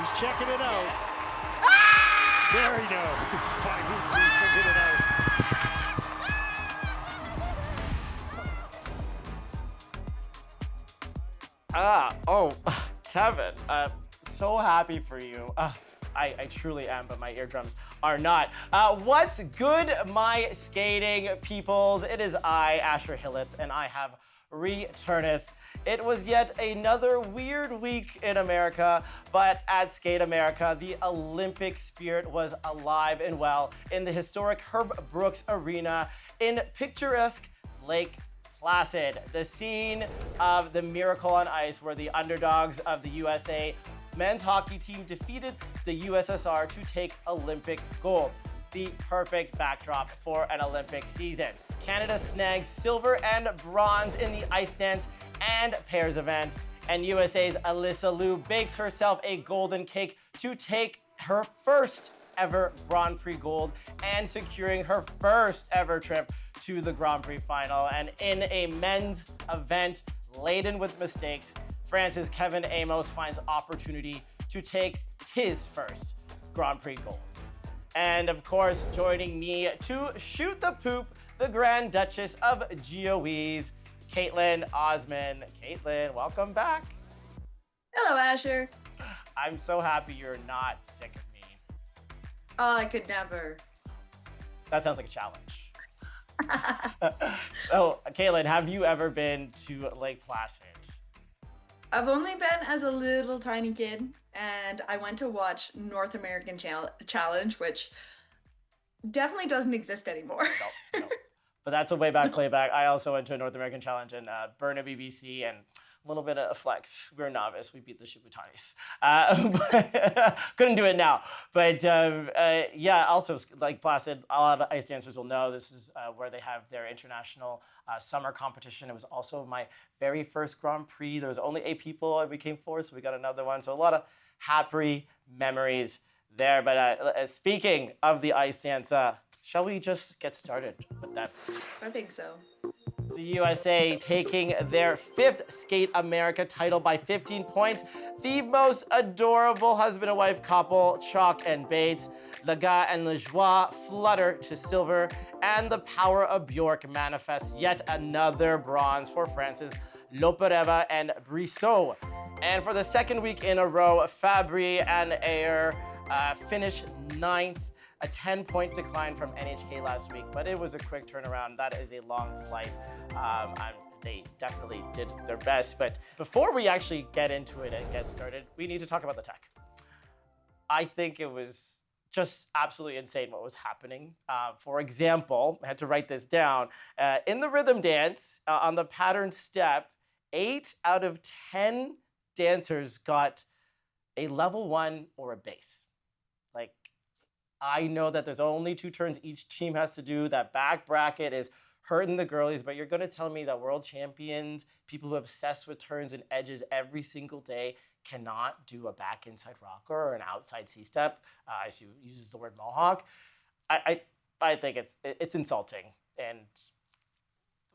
He's checking it out. There he goes. It's finally figured it out. Kevin, so happy for you. I truly am, but my eardrums are not. What's good, my skating peoples? It is I, Asher Hilleth, and I have returneth. It was yet another weird week in America, but at Skate America, the Olympic spirit was alive and well in the historic Herb Brooks Arena in picturesque Lake Placid, the scene of the miracle on ice where the underdogs of the USA men's hockey team defeated the USSR to take Olympic gold. The perfect backdrop for an Olympic season. Canada snags silver and bronze in the ice dance and pairs event, and USA's Alysa Liu bakes herself a golden cake to take her first ever Grand Prix gold and securing her first ever trip to the Grand Prix final. And in a men's event laden with mistakes, France's Kevin Aymoz finds opportunity to take his first Grand Prix gold. And of course, joining me to shoot the poop, the Grand Duchess of GOEs, Kaetlyn Osmond. Kaetlyn, welcome back. Hello, Asher. I'm so happy you're not sick of me. Oh, I could never. That sounds like a challenge. So, Kaetlyn, have you ever been to Lake Placid? I've only been as a little tiny kid, and I went to watch North American Challenge, which definitely doesn't exist anymore. No. But that's a way back playback. I also went to a North American Challenge in Burnaby, BC, and a little bit of flex. We were novice. We beat the Shibutanis. Couldn't do it now. But yeah, also like Placid, a lot of ice dancers will know this is where they have their international summer competition. It was also my very first Grand Prix. There was only 8 people. We came 4, so we got another one. So a lot of happy memories there. But speaking of the ice dance, shall we just get started with that? I think so. The USA taking their 5th Skate America title by 15 points. The most adorable husband and wife couple, Chalk and Bates. Le Gars and Le Joie flutter to silver. And the power of Bjork manifests yet another bronze for France's Lopereva and Brissot. And for the second week in a row, Fabry and Ayer finished 9th. A 10-point decline from NHK last week, but it was a quick turnaround. That is a long flight. They definitely did their best. But before we actually get into it and get started, we need to talk about the tech. I think it was just absolutely insane what was happening. For example, I had to write this down. In the rhythm dance, on the pattern step, 8 out of 10 dancers got a level 1 or a base. Like, I know that there's only 2 turns each team has to do. That back bracket is hurting the girlies, but you're going to tell me that world champions, people who obsess with turns and edges every single day, cannot do a back inside rocker or an outside C-step? As you uses the word mohawk. I think it's insulting. And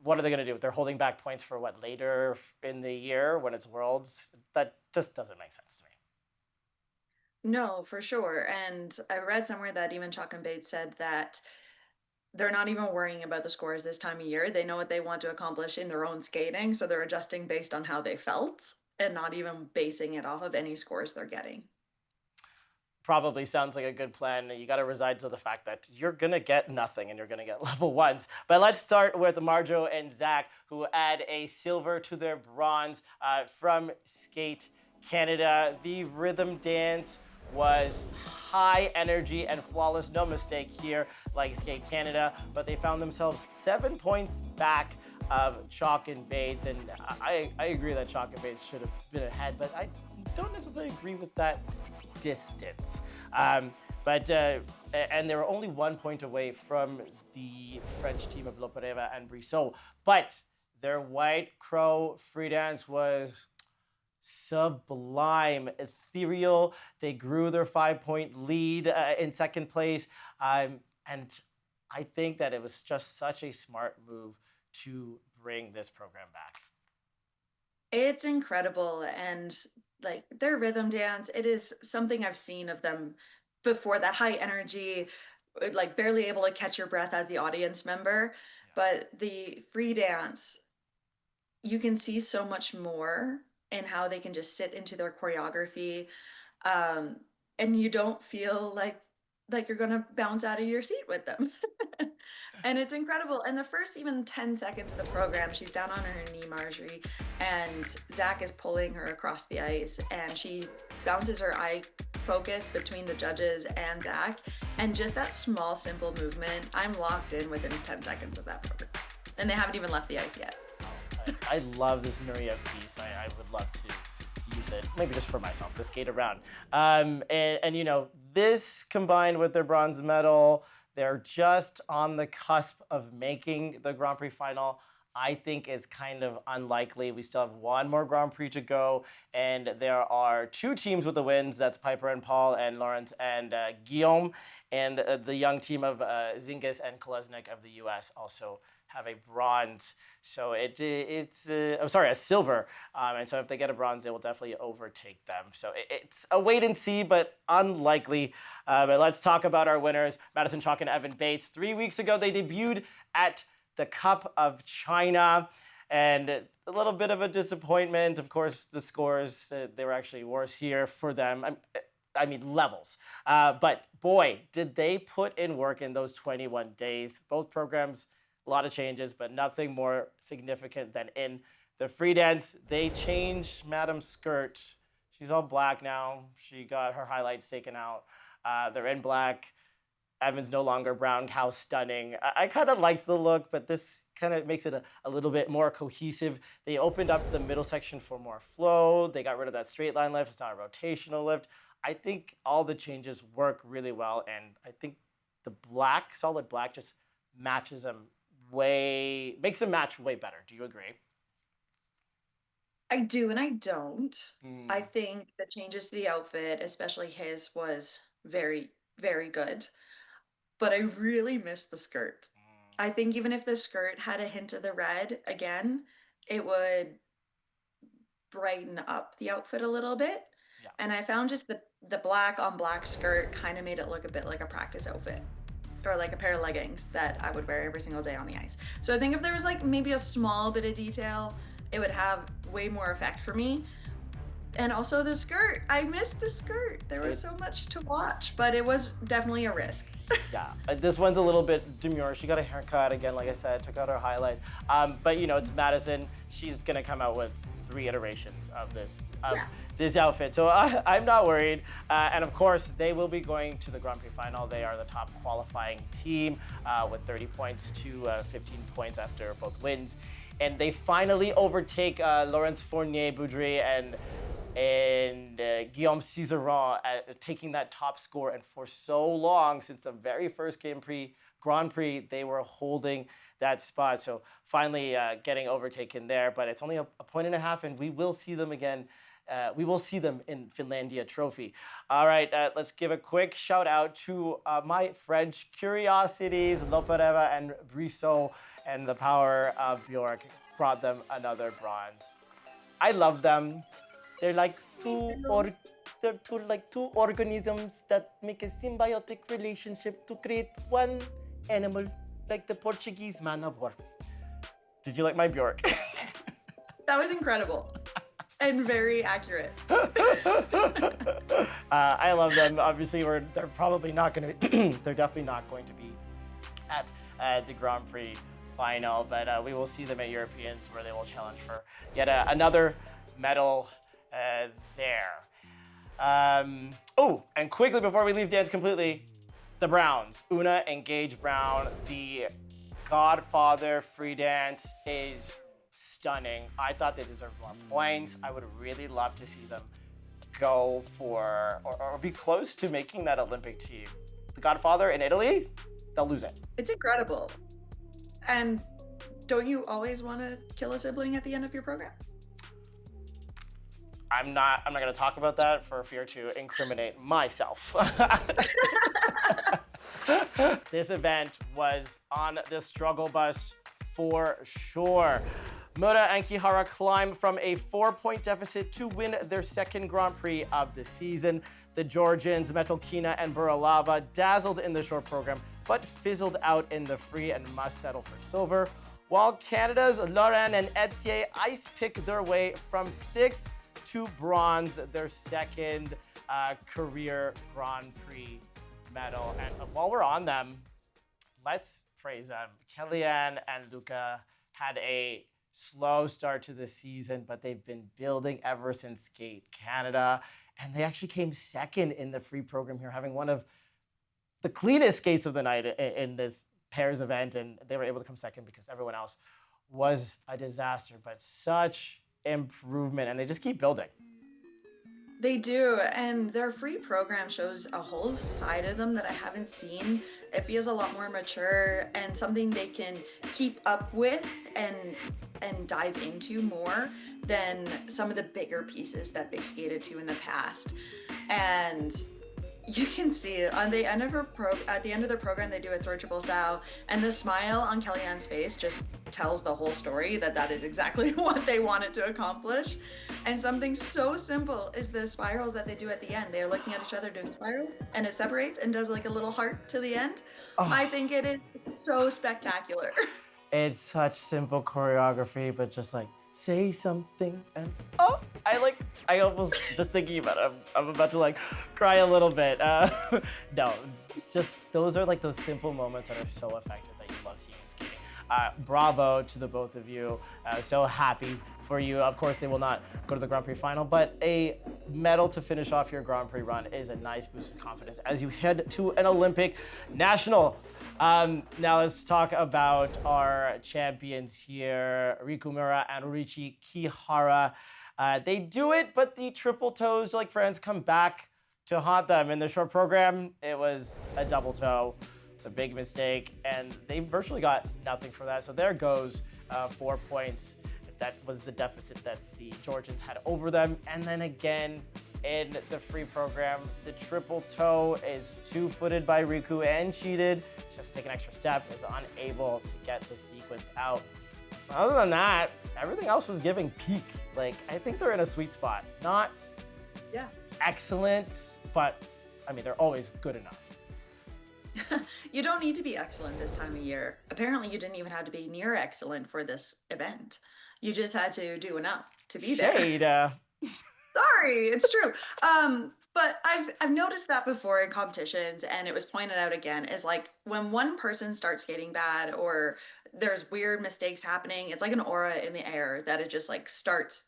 what are they going to do? They're holding back points for what, later in the year when it's Worlds? That just doesn't make sense to me. No, for sure. And I read somewhere that even Chalk and Bates said that they're not even worrying about the scores this time of year. They know what they want to accomplish in their own skating, so they're adjusting based on how they felt and not even basing it off of any scores they're getting. Probably sounds like a good plan. You got to reside to the fact that you're going to get nothing and you're going to get level 1s. But let's start with Marjo and Zach, who add a silver to their bronze from Skate Canada. The rhythm dance was high energy and flawless, no mistake here, like Skate Canada, but they found themselves 7 points back of Chalk and Bates, and I agree that Chalk and Bates should have been ahead, but I don't necessarily agree with that distance. And they were only 1 point away from the French team of Lopereva and Brissot, but their White Crow free dance was sublime, ethereal. They grew their 5-point lead in second place. And I think that it was just such a smart move to bring this program back. It's incredible. And like their rhythm dance, it is something I've seen of them before, that high energy, like barely able to catch your breath as the audience member. But the free dance, you can see so much more in how they can just sit into their choreography, um, and you don't feel like you're gonna bounce out of your seat with them. And it's incredible. And the first even 10 seconds of the program, she's down on her knee, Marjorie, and Zach is pulling her across the ice, and she bounces her eye focus between the judges and Zach. And just that small, simple movement, I'm locked in within 10 seconds of that program. And they haven't even left the ice yet. I love this Nuria piece. I would love to use it, maybe just for myself, to skate around. And you know, this combined with their bronze medal, they're just on the cusp of making the Grand Prix final. I think is kind of unlikely. We still have one more Grand Prix to go, and there are two teams with the wins. That's Piper and Paul and Lawrence and Guillaume, and the young team of Zingis and Kolesnik of the U.S. also have a bronze. So it's a silver. And so if they get a bronze, they will definitely overtake them. So it's a wait and see, but unlikely. But let's talk about our winners, Madison Chock and Evan Bates. 3 weeks ago, they debuted at the Cup of China, and a little bit of a disappointment. Of course, the scores, they were actually worse here for them. I mean, levels. But boy, did they put in work in those 21 days. Both programs, a lot of changes, but nothing more significant than in the free dance. They changed Madam's skirt. She's all black now. She got her highlights taken out. They're in black. Evan's no longer brown cow stunning. I kind of like the look, but this kind of makes it a little bit more cohesive. They opened up the middle section for more flow. They got rid of that straight line lift. It's not a rotational lift. I think all the changes work really well, and I think the black, solid black, just matches them makes the match way better. Do you agree? I do and I don't. I think the changes to the outfit, especially his, was very, very good. But I really miss the skirt. I think even if the skirt had a hint of the red again, it would brighten up the outfit a little bit. Yeah. And I found just the black on black skirt kind of made it look a bit like a practice outfit, or like a pair of leggings that I would wear every single day on the ice. So I think if there was like maybe a small bit of detail, it would have way more effect for me. And also the skirt. I missed the skirt. There was so much to watch, but it was definitely a risk. Yeah, this one's a little bit demure. She got a haircut again, like I said, took out her highlight. But you know, it's Madison. She's gonna come out with 3 iterations of this outfit. So I'm not worried. And of course, they will be going to the Grand Prix final. They are the top qualifying team with 30 points to 15 points after both wins. And they finally overtake Laurence Fournier-Boudry and Guillaume Cizeron taking that top score. And for so long, since the very first Grand Prix, they were holding that spot. So finally getting overtaken there, but it's only a point and a half, and we will see them again. We will see them in Finlandia Trophy. All right, let's give a quick shout out to my French curiosities, Lopareva and Brissot, and the power of Bjork brought them another bronze. I love them. They're like two organisms that make a symbiotic relationship to create one animal, like the Portuguese man of war. Did you like my Bjork? That was incredible and very accurate. I love them. Obviously, they're probably not going to. They're definitely not going to be at the Grand Prix final, but we will see them at Europeans, where they will challenge for yet another medal there. Oh, and quickly before we leave dance completely, the Browns. Una and Gage Brown, the Godfather free dance is stunning. I thought they deserved more points. I would really love to see them go for or be close to making that Olympic team. The Godfather in Italy, they'll lose it. It's incredible. And don't you always want to kill a sibling at the end of your program? I'm not going to talk about that for fear to incriminate myself. This event was on the struggle bus for sure. Mura and Kihara climb from a 4-point deficit to win their second Grand Prix of the season. The Georgians, Metelkina and Buralava, dazzled in the short program, but fizzled out in the free and must settle for silver. While Canada's Lauren and Etier ice pick their way from 6th to bronze, their second career Grand Prix medal. And while we're on them, let's praise them. Kellyanne and Luca had a slow start to the season, but they've been building ever since Skate Canada. And they actually came second in the free program here, having one of the cleanest skates of the night in this pairs event. And they were able to come second because everyone else was a disaster, but such improvement. And they just keep building. They do, and their free program shows a whole side of them that I haven't seen. It feels a lot more mature and something they can keep up with and dive into more than some of the bigger pieces that they've skated to in the past. And you can see on the end of at the end of the program, they do a throw triple sow, and the smile on Kellyanne's face just tells the whole story that is exactly what they wanted to accomplish. And something so simple is the spirals that they do at the end. They're looking at each other doing spiral, and it separates and does like a little heart to the end. Oh. I think it is so spectacular. It's such simple choreography, but just like, say something and I almost just thinking about it, I'm about to like cry a little bit. No, just those are like those simple moments that are so effective that you love seeing in skating. Bravo to the both of you. So happy for you. Of course, they will not go to the Grand Prix final, but a medal to finish off your Grand Prix run is a nice boost of confidence as you head to an Olympic national. Now let's talk about our champions here, Riku Mura and Riichi Kihara. They do it, but the triple toes, like friends, come back to haunt them. In the short program, it was a double toe, a big mistake, and they virtually got nothing for that. So there goes 4 points. That was the deficit that the Georgians had over them. And then again, in the free program, the triple toe is two-footed by Riku and cheated. She has to take an extra step, is unable to get the sequence out. Other than that, everything else was giving peak. Like, I think they're in a sweet spot. Not excellent, but I mean, they're always good enough. You don't need to be excellent this time of year. Apparently, you didn't even have to be near excellent for this event. You just had to do enough to be there. Shade. Sorry, it's true. But I've noticed that before in competitions, and it was pointed out again, is like when one person starts skating bad or there's weird mistakes happening, it's like an aura in the air that it just like starts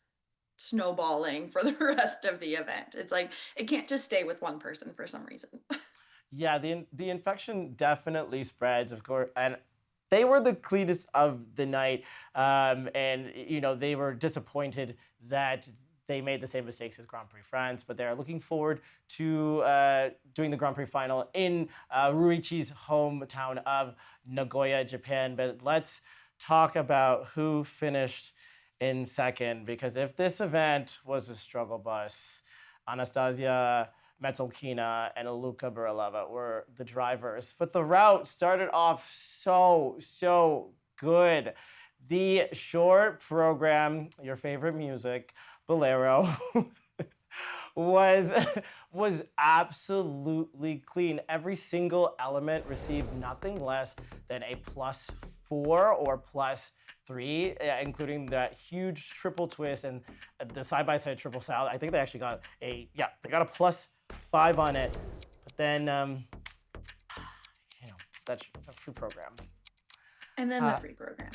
snowballing for the rest of the event. It's like it can't just stay with one person for some reason. Yeah, the infection definitely spreads, of course, and they were the cleanest of the night, and you know they were disappointed that they made the same mistakes as Grand Prix France, but they're looking forward to doing the Grand Prix final in Ruichi's hometown of Nagoya, Japan. But let's talk about who finished in second, because if this event was a struggle bus, Anastasia Metelkina and Luka Buralava were the drivers. But the route started off so good. The short program, your favorite music, Bolero, was absolutely clean. Every single element received nothing less than a +4 or +3, including that huge triple twist and the side-by-side triple salad. I think they actually got they got a +5 on it. But then, that's a free program. And then the free program.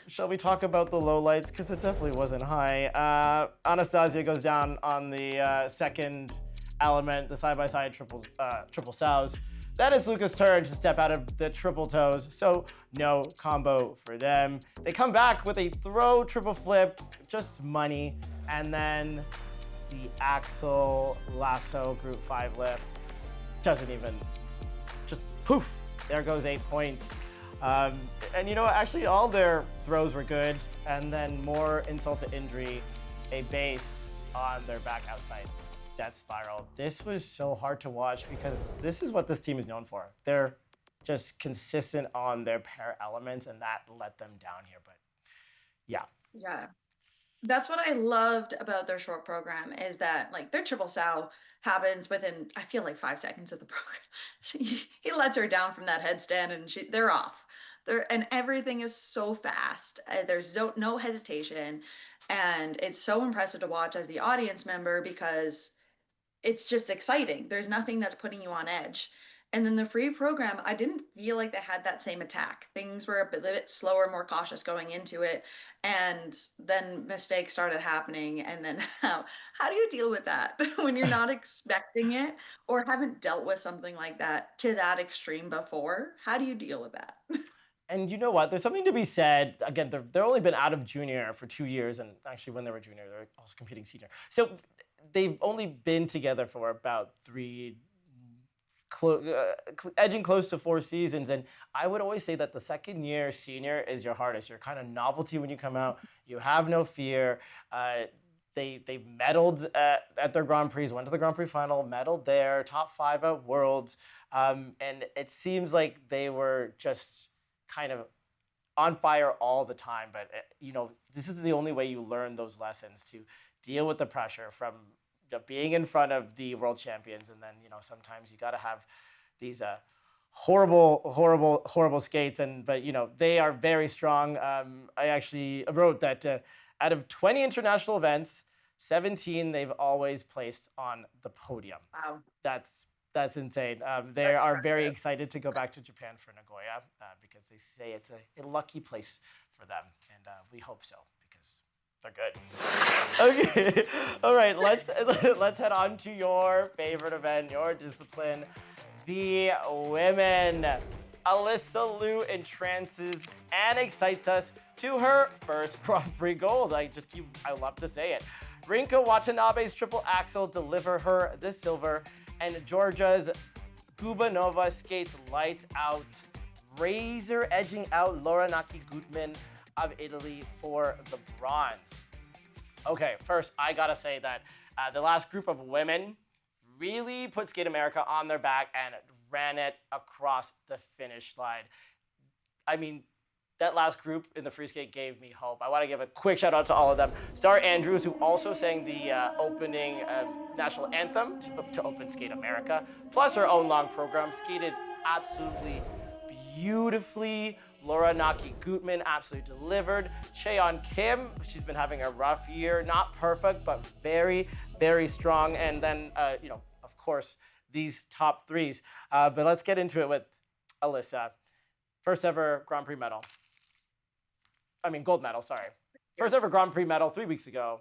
Shall we talk about the lowlights? Because it definitely wasn't high. Anastasia goes down on the second element, the side-by-side triple sows. Then it's Luca's turn to step out of the triple toes, so no combo for them. They come back with a throw triple flip, just money, and then the Axel Lasso Group 5 lift doesn't even, just poof, there goes 8 points. And actually all their throws were good, and then more insult to injury, a base on their back outside death spiral. This was so hard to watch because this is what this team is known for. They're just consistent on their pair elements, and that let them down here. But yeah, Yeah. That's what I loved about their short program is that like their triple sow happens within I feel like 5 seconds of the program. He lets her down from that headstand and they're off. And everything is so fast. There's no hesitation, and it's so impressive to watch as the audience member because it's just exciting. There's nothing that's putting you on edge. And then the free program, I didn't feel like they had that same attack. Things were a bit slower, more cautious going into it, and then mistakes started happening. And then how do you deal with that when you're not expecting it or haven't dealt with something like that to that extreme before? How do you deal with that? And you know what? There's something to be said. Again, they've only been out of junior for 2 years, and actually, when they were junior, they were also competing senior. So they've only been together for about edging close to 4 seasons. And I would always say that the second year senior is your hardest. You're kind of novelty when you come out. You have no fear. They medaled at their Grand Prix, went to the Grand Prix final, medaled there, top 5 at Worlds. And it seems like they were just kind of on fire all the time. But, this is the only way you learn those lessons, to deal with the pressure from being in front of the world champions. And then, sometimes you got to have these horrible skates. But, they are very strong. I actually wrote that out of 20 international events, 17 they've always placed on the podium. Wow. That's insane. They are very excited to go back to Japan for Nagoya because they say it's a lucky place for them, and we hope so because they're good. Okay, all right. Let's head on to your favorite event, your discipline, the women. Alysa Liu entrances and excites us to her first Grand Prix gold. I love to say it. Rinka Watanabe's triple axel deliver her the silver, and Georgia's Gubanova skates lights out, razor edging out Laura Naki-Gutman of Italy for the bronze. Okay, first I gotta say that the last group of women really put Skate America on their back and ran it across the finish line. I mean, that last group in the free skate gave me hope. I want to give a quick shout out to all of them. Star Andrews, who also sang the opening national anthem to open Skate America, plus her own long program, skated absolutely beautifully. Laura Naki-Gutman absolutely delivered. Cheon Kim, she's been having a rough year. Not perfect, but very, very strong. And then, of course, these top threes. But let's get into it with Alysa. First ever Grand Prix medal. Gold medal, sorry. First ever Grand Prix medal 3 weeks ago.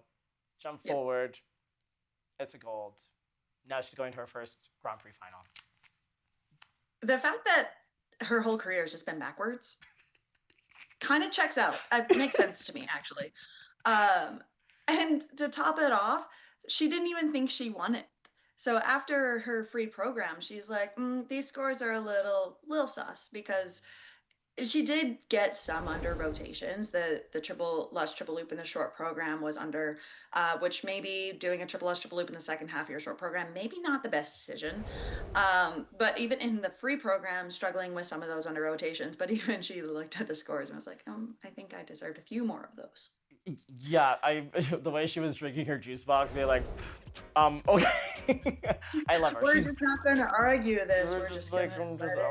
Jump forward. It's a gold. Now she's going to her first Grand Prix final. The fact that her whole career has just been backwards kind of checks out. It makes sense to me, actually. And to top it off, she didn't even think she won it. So after her free program, she's like, these scores are a little sus, because she did get some under rotations. The last triple loop in the short program was under, which maybe doing a triple loop in the second half of your short program, maybe not the best decision. But even in the free program, struggling with some of those under rotations. But even she looked at the scores and was like, I think I deserved a few more of those. Yeah, the way she was drinking her juice box, being like, okay. I love her. We're just not going to argue this. We're just like,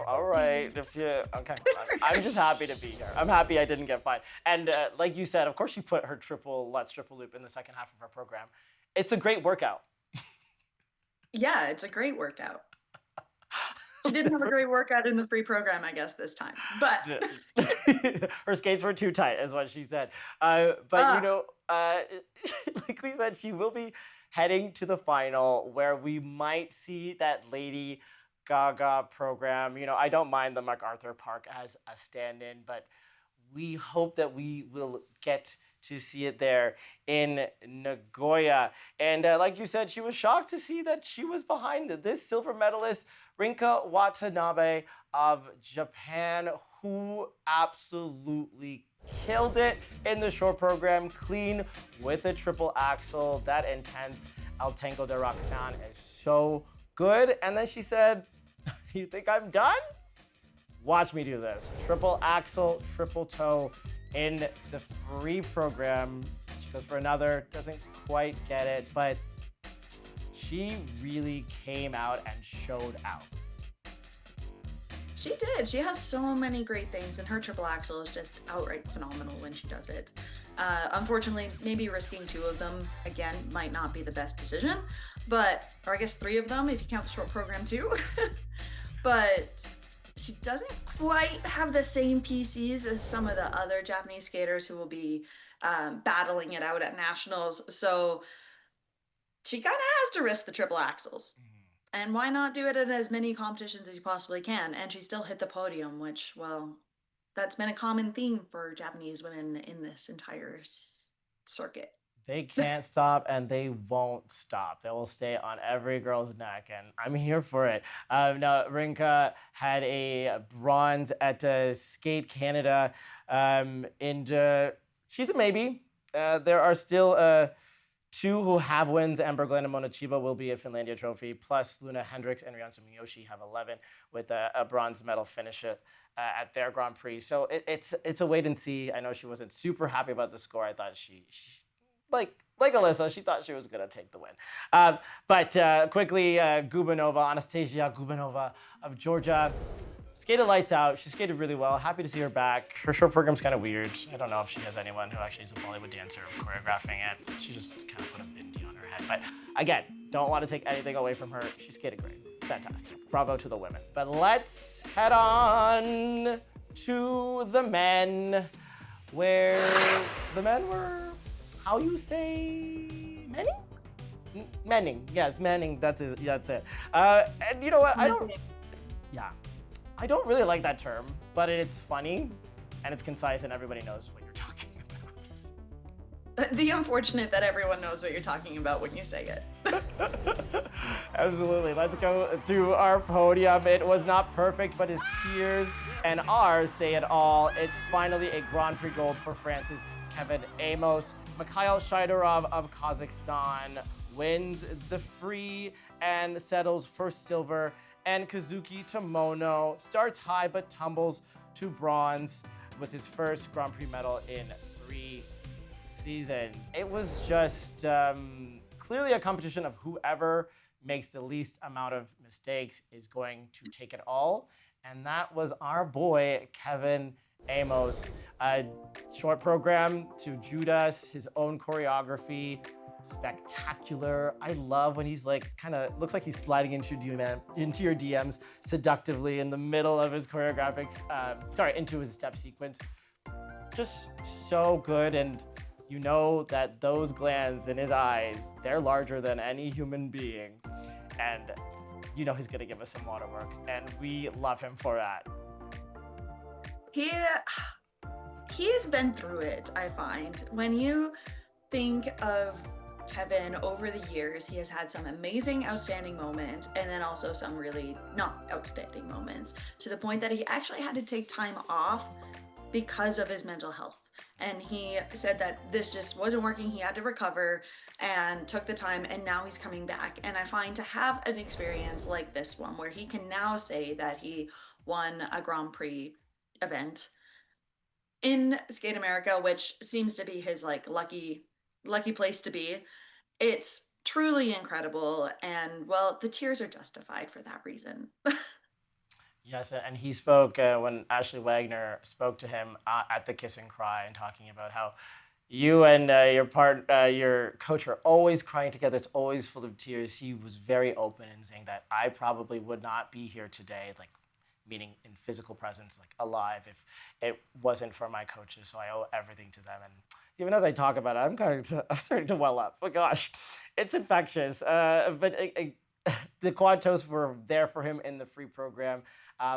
all right. Okay. I'm just happy to be here. I'm happy I didn't get fined. And like you said, of course, she put her triple loop in the second half of her program. It's a great workout. Yeah, it's a great workout. She didn't have a great workout in the free program, I guess, this time. But her skates were too tight, is what she said. Like we said, she will be heading to the final, where we might see that Lady Gaga program. I don't mind the MacArthur Park as a stand-in, but we hope that we will get to see it there in Nagoya. And like you said, she was shocked to see that she was behind this silver medalist, Rinka Watanabe of Japan, who absolutely killed it in the short program, clean with a triple axel. That intense El Tango de Roxanne is so good. And then she said, you think I'm done? Watch me do this. Triple axel, triple toe, In the free program, she goes for another, doesn't quite get it, but she really came out and showed out. She did. She has so many great things, and her triple axel is just outright phenomenal when she does it. Unfortunately, maybe risking 2 of them again might not be the best decision, but, or I guess 3 of them if you count the short program too. But she doesn't quite have the same PCs as some of the other Japanese skaters who will be battling it out at nationals. So she kind of has to risk the triple axels. And why not do it in as many competitions as you possibly can? And she still hit the podium, which, well, that's been a common theme for Japanese women in this entire circuit. They can't stop and they won't stop. They will stay on every girl's neck, and I'm here for it. Now, Rinka had a bronze at Skate Canada, and she's a maybe. There are still 2 who have wins. Amber Glenn and Mona Chiba will be a Finlandia trophy, plus Luna Hendricks and Ryansu Miyoshi have 11 with a bronze medal finish at their Grand Prix. So it's a wait and see. I know she wasn't super happy about the score. I thought she like Alyssa, she thought she was gonna take the win. But quickly, Anastasia Gubanova of Georgia, skated lights out. She skated really well. Happy to see her back. Her short program's kind of weird. I don't know if she has anyone who actually is a Bollywood dancer choreographing it. She just kind of put a bindi on her head. But again, don't want to take anything away from her. She skated great. Fantastic. Bravo to the women. But let's head on to the men, where the men were, how you say, Manning? Yes, Manning. That's it. And you know what? I don't really like that term, but it's funny and it's concise and everybody knows what you're talking about. The unfortunate that everyone knows what you're talking about when you say it. Absolutely. Let's go to our podium. It was not perfect, but his tears and ours say it all. It's finally a Grand Prix gold for France's Kevin Aymoz. Mikhail Shidorov of Kazakhstan wins the free and settles for silver. And Kazuki Tomono starts high but tumbles to bronze with his first Grand Prix medal in 3 seasons. It was just clearly a competition of whoever makes the least amount of mistakes is going to take it all. And that was our boy, Kevin Aymoz. Short program to Judas, his own choreography. Spectacular. I love when he's like, kind of looks like he's sliding into your DMs seductively in the middle of his choreographics, into his step sequence. Just so good, and you know that those glands in his eyes, they're larger than any human being, and you know he's gonna give us some waterworks, and we love him for that. He's been through it, I find. When you think of Kevin over the years, he has had some amazing, outstanding moments, and then also some really not outstanding moments, to the point that he actually had to take time off because of his mental health. And he said that this just wasn't working. He had to recover and took the time, and now he's coming back. And I find to have an experience like this one, where he can now say that he won a Grand Prix event in Skate America, which seems to be his like lucky place to be. It's truly incredible, and well, the tears are justified for that reason. Yes, and he spoke when Ashley Wagner spoke to him at the Kiss and Cry, and talking about how you and your coach are always crying together. It's always full of tears. He was very open in saying that I probably would not be here today, like meaning in physical presence, like alive, if it wasn't for my coaches. So I owe everything to them. And even as I talk about it, I'm starting to well up. But gosh, it's infectious. The quad toes were there for him in the free program.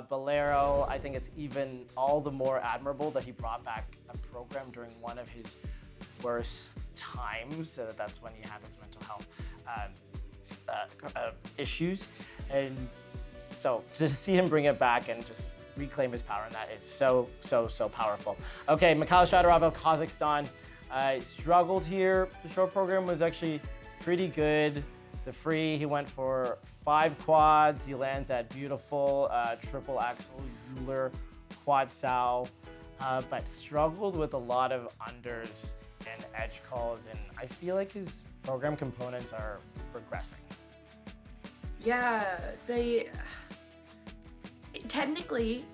Bolero, I think it's even all the more admirable that he brought back a program during one of his worst times. That's when he had his mental health issues. And so to see him bring it back and just reclaim his power, and that is so powerful. Okay, Mikhail Shadorov of Kazakhstan struggled here. The short program was actually pretty good. The free, he went for 5 quads. He lands at beautiful triple axel Euler quad sow. but struggled with a lot of unders and edge calls, and I feel like his program components are regressing. Yeah, they technically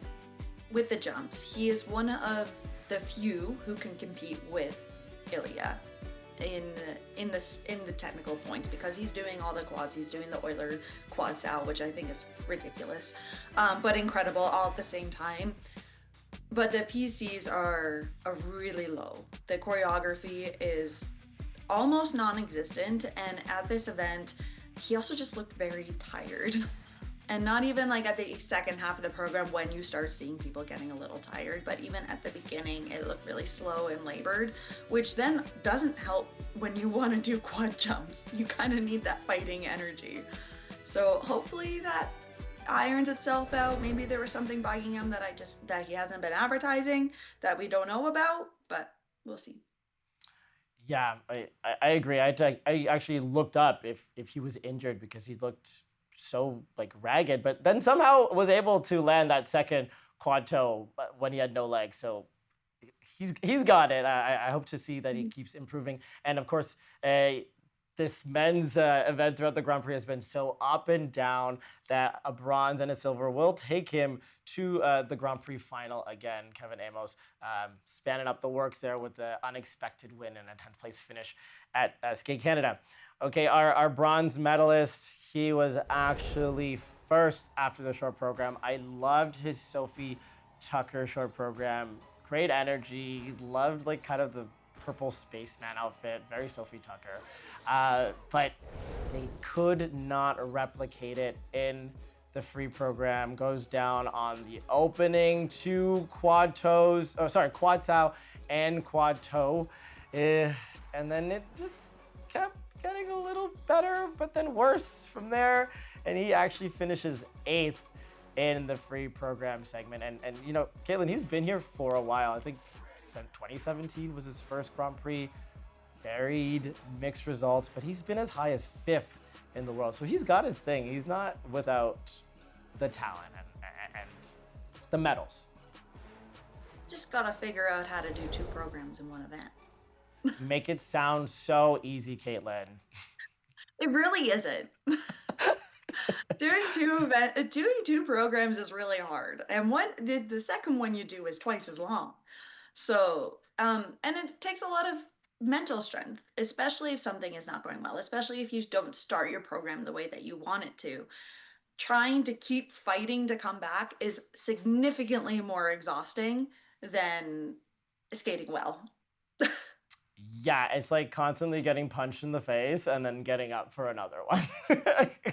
with the jumps, he is one of the few who can compete with Ilya in the technical points, because he's doing all the quads. He's doing the Euler quad sal, which I think is ridiculous, but incredible all at the same time. But the PCs are really low. The choreography is almost non-existent, and at this event, he also just looked very tired. And not even like at the second half of the program when you start seeing people getting a little tired, but even at the beginning, it looked really slow and labored, which then doesn't help when you want to do quad jumps. You kind of need that fighting energy. So hopefully that irons itself out. Maybe there was something bugging him that he hasn't been advertising that we don't know about, but we'll see. Yeah, I agree. I actually looked up if he was injured, because he looked so like ragged, but then somehow was able to land that second quad toe when he had no legs. So he's got it. I hope to see that he keeps improving. And of course, this men's event throughout the Grand Prix has been so up and down that a bronze and a silver will take him to the Grand Prix final again. Kevin Aymoz spanning up the works there with the unexpected win and a 10th place finish at Skate Canada. Okay, our bronze medalist, he was actually first after the short program. I loved his Sophie Tucker short program. Great energy. Loved like kind of the purple spaceman outfit. Very Sophie Tucker. But they could not replicate it in the free program. Goes down on the opening two quad toes. Oh, sorry, quad sow and quad toe. And then it just kept getting a little better, but then worse from there. And he actually finishes 8th in the free program segment. And you know, Kaetlyn, he's been here for a while. I think 2017 was his first Grand Prix. Varied, mixed results, but he's been as high as 5th in the world. So he's got his thing. He's not without the talent and the medals. Just gotta figure out how to do 2 programs in one event. Make it sound so easy, Kaetlyn. It really isn't. Doing 2 programs is really hard, and the second one you do is twice as long. So, and it takes a lot of mental strength, especially if something is not going well, especially if you don't start your program the way that you want it to. Trying to keep fighting to come back is significantly more exhausting than skating well. Yeah, it's like constantly getting punched in the face and then getting up for another one.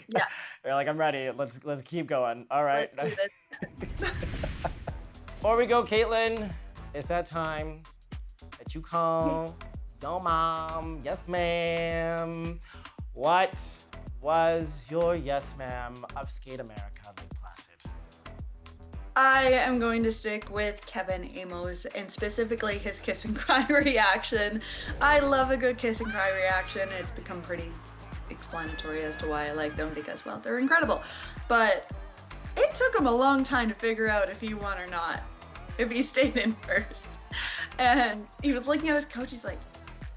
Yeah. You're like, I'm ready. Let's keep going. All right. Let's do this. Before we go, Kaetlyn, it's that time that you call your mom. Yes, ma'am. What was your yes, ma'am of Skate America Lake Placid? I am going to stick with Kevin Aymoz, and specifically his kiss and cry reaction. I love a good kiss and cry reaction. It's become pretty explanatory as to why I like them, because, well, they're incredible. But it took him a long time to figure out if he won or not, if he stayed in first. And he was looking at his coach, he's like,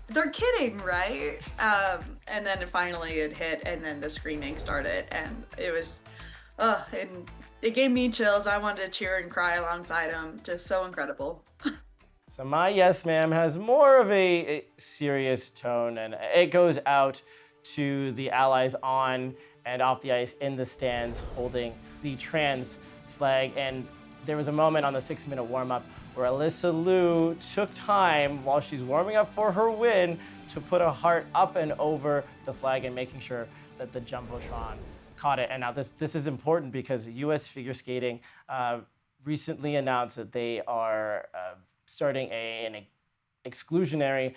they're kidding, right? And then finally it hit, and then the screaming started, and it was, and it gave me chills. I wanted to cheer and cry alongside him. Just so incredible. So my yes, ma'am has more of a serious tone, and it goes out to the allies on and off the ice in the stands holding the trans flag. And there was a moment on the 6-minute warm-up where Alysa Liu took time while she's warming up for her win to put a heart up and over the flag and making sure that the Jumbotron caught it. And now this is important because U.S. Figure Skating recently announced that they are starting an exclusionary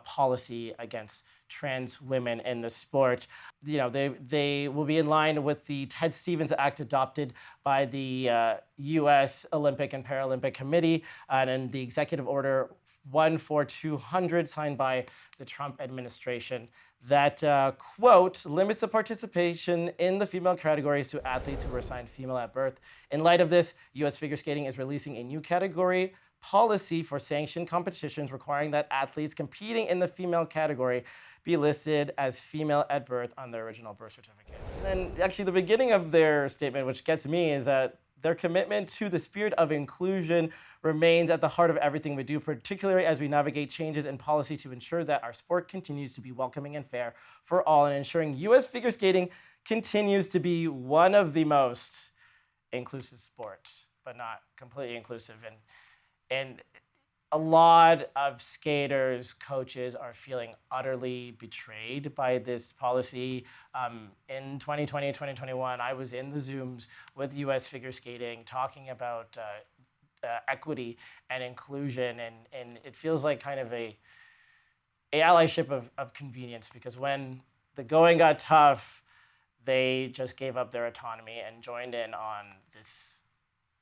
policy against trans women in the sport. You know, they will be in line with the Ted Stevens Act adopted by the U.S. Olympic and Paralympic Committee, and in the Executive Order 14200 signed by the Trump administration that, quote, limits the participation in the female categories to athletes who were assigned female at birth. In light of this, U.S. Figure Skating is releasing a new category policy for sanctioned competitions requiring that athletes competing in the female category be listed as female at birth on their original birth certificate. And actually, the beginning of their statement, which gets me, is that their commitment to the spirit of inclusion remains at the heart of everything we do, particularly as we navigate changes in policy to ensure that our sport continues to be welcoming and fair for all, and ensuring U.S. figure skating continues to be one of the most inclusive sports, but not completely inclusive. And a lot of skaters, coaches are feeling utterly betrayed by this policy. In 2020, 2021, I was in the Zooms with US figure skating talking about equity and inclusion, and it feels like kind of a allyship of convenience, because when the going got tough, they just gave up their autonomy and joined in on this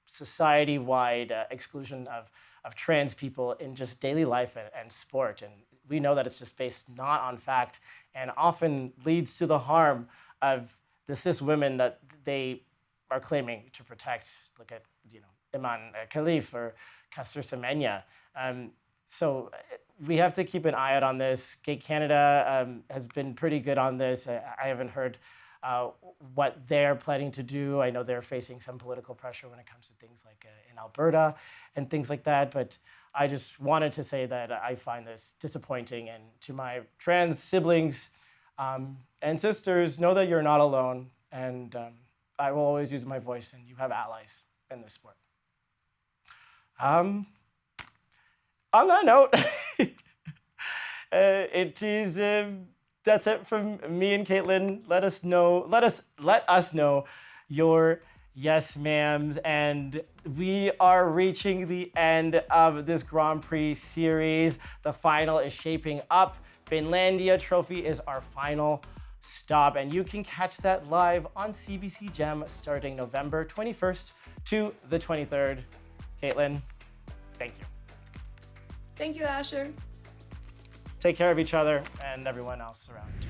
society-wide exclusion of trans people in just daily life and sport. And we know that it's just based not on fact and often leads to the harm of the cis women that they are claiming to protect. Look at, Iman Khalif or Castor Semenya. So we have to keep an eye out on this. Skate Canada has been pretty good on this. I haven't heard what they're planning to do. I know they're facing some political pressure when it comes to things like in Alberta and things like that, but I just wanted to say that I find this disappointing, and to my trans siblings and sisters, know that you're not alone, and I will always use my voice, and you have allies in this sport. On that note, that's it from me and Kaetlyn. Let us know your yes ma'ams. And we are reaching the end of this Grand Prix series. The final is shaping up. Finlandia Trophy is our final stop, and you can catch that live on CBC Gem starting November 21st to the 23rd. Kaetlyn, thank you. Thank you, Asher. Take care of each other and everyone else around you.